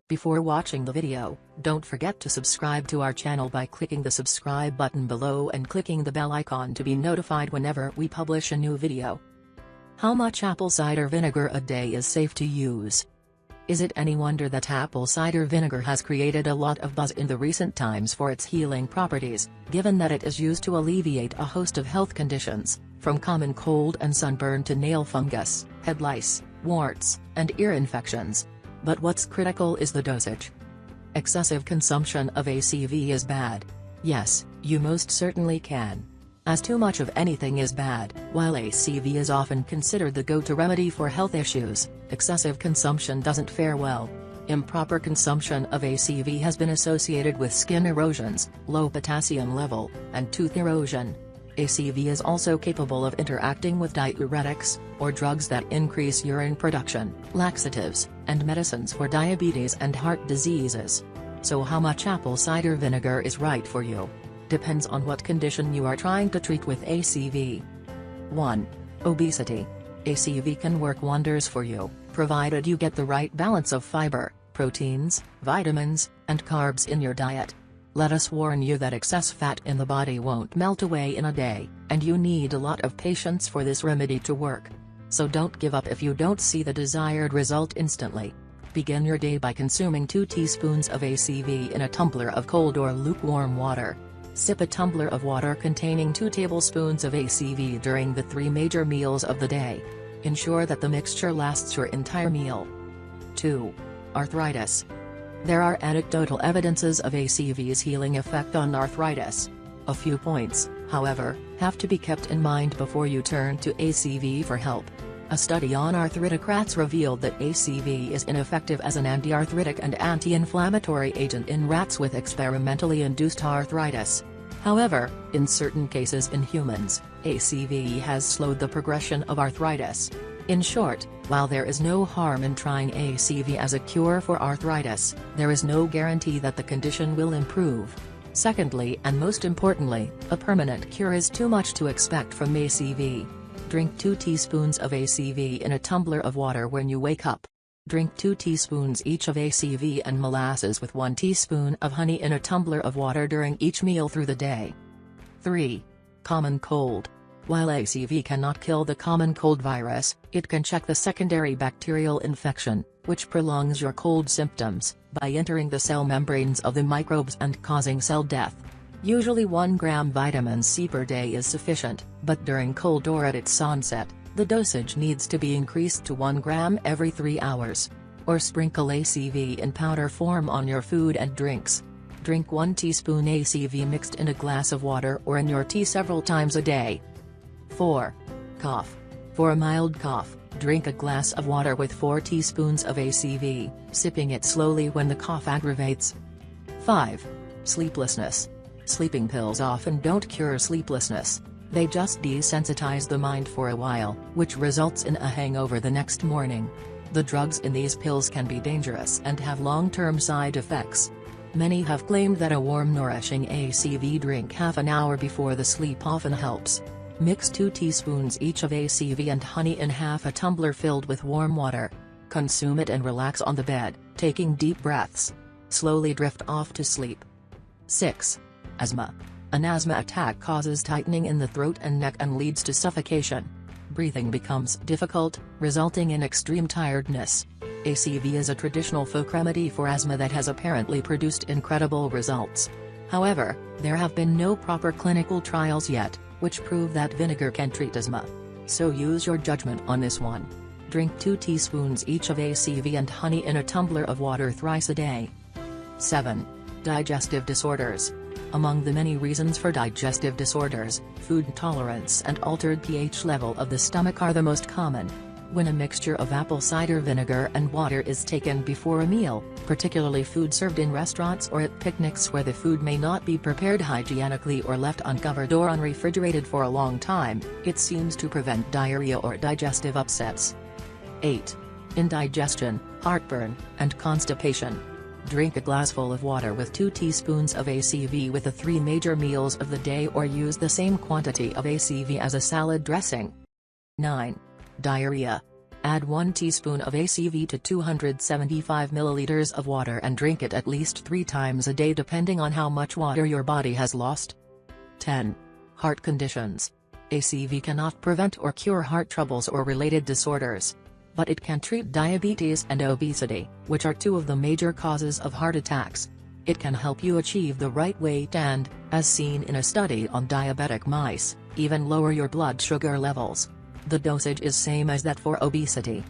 Before watching the video, don't forget to subscribe to our channel by clicking the subscribe button below and clicking the bell icon to be notified whenever we publish a new video. How much apple cider vinegar a day is safe to use? Is it any wonder that apple cider vinegar has created a lot of buzz in the recent times for its healing properties, given that it is used to alleviate a host of health conditions, from common cold and sunburn to nail fungus, head lice, warts, and ear infections. But what's critical is the dosage. Excessive consumption of ACV is bad. Yes, you most certainly can. As too much of anything is bad, while ACV is often considered the go-to remedy for health issues, excessive consumption doesn't fare well. Improper consumption of ACV has been associated with skin erosions, low potassium level, and tooth erosion. ACV is also capable of interacting with diuretics, or drugs that increase urine production, laxatives, and medicines for diabetes and heart diseases. So how much apple cider vinegar is right for you? Depends on what condition you are trying to treat with ACV. 1. Obesity. ACV can work wonders for you, provided you get the right balance of fiber, proteins, vitamins, and carbs in your diet. Let us warn you that excess fat in the body won't melt away in a day, and you need a lot of patience for this remedy to work. So don't give up if you don't see the desired result instantly. Begin your day by consuming 2 teaspoons of ACV in a tumbler of cold or lukewarm water. Sip a tumbler of water containing 2 tablespoons of ACV during the 3 major meals of the day. Ensure that the mixture lasts your entire meal. 2. Arthritis. There are anecdotal evidences of ACV's healing effect on arthritis. A few points, however, have to be kept in mind before you turn to ACV for help. A study on arthritic rats revealed that ACV is ineffective as an anti-arthritic and anti-inflammatory agent in rats with experimentally induced arthritis. However, in certain cases in humans, ACV has slowed the progression of arthritis. In short, while there is no harm in trying ACV as a cure for arthritis, there is no guarantee that the condition will improve. Secondly, and most importantly, a permanent cure is too much to expect from ACV. Drink 2 teaspoons of ACV in a tumbler of water when you wake up. Drink 2 teaspoons each of ACV and molasses with 1 teaspoon of honey in a tumbler of water during each meal through the day. 3. Common cold. While ACV cannot kill the common cold virus, it can check the secondary bacterial infection, which prolongs your cold symptoms, by entering the cell membranes of the microbes and causing cell death. Usually 1 gram vitamin C per day is sufficient, but during cold or at its onset, the dosage needs to be increased to 1 gram every 3 hours. Or sprinkle ACV in powder form on your food and drinks. Drink 1 teaspoon ACV mixed in a glass of water or in your tea several times a day. 4. Cough. For a mild cough, drink a glass of water with 4 teaspoons of ACV, sipping it slowly when the cough aggravates. 5. Sleeplessness. Sleeping pills often don't cure sleeplessness. They just desensitize the mind for a while, which results in a hangover the next morning. The drugs in these pills can be dangerous and have long-term side effects. Many have claimed that a warm nourishing ACV drink half an hour before the sleep often helps. Mix 2 teaspoons each of ACV and honey in half a tumbler filled with warm water. Consume it and relax on the bed, taking deep breaths. Slowly drift off to sleep. 6. Asthma. An asthma attack causes tightening in the throat and neck and leads to suffocation. Breathing becomes difficult, resulting in extreme tiredness. ACV is a traditional folk remedy for asthma that has apparently produced incredible results. However, there have been no proper clinical trials yet, which prove that vinegar can treat asthma. So use your judgment on this one. Drink 2 teaspoons each of ACV and honey in a tumbler of water thrice a day. 7. Digestive disorders. Among the many reasons for digestive disorders, food intolerance and altered pH level of the stomach are the most common. When a mixture of apple cider vinegar and water is taken before a meal, particularly food served in restaurants or at picnics where the food may not be prepared hygienically or left uncovered or unrefrigerated for a long time, it seems to prevent diarrhea or digestive upsets. 8. Indigestion, heartburn, and constipation. Drink a glassful of water with 2 teaspoons of ACV with the 3 major meals of the day or use the same quantity of ACV as a salad dressing. 9. Diarrhea. Add 1 teaspoon of ACV to 275 milliliters of water and drink it at least 3 times a day depending on how much water your body has lost. 10. Heart conditions. ACV cannot prevent or cure heart troubles or related disorders. But it can treat diabetes and obesity, which are 2 of the major causes of heart attacks. It can help you achieve the right weight and, as seen in a study on diabetic mice, even lower your blood sugar levels. The dosage is same as that for obesity.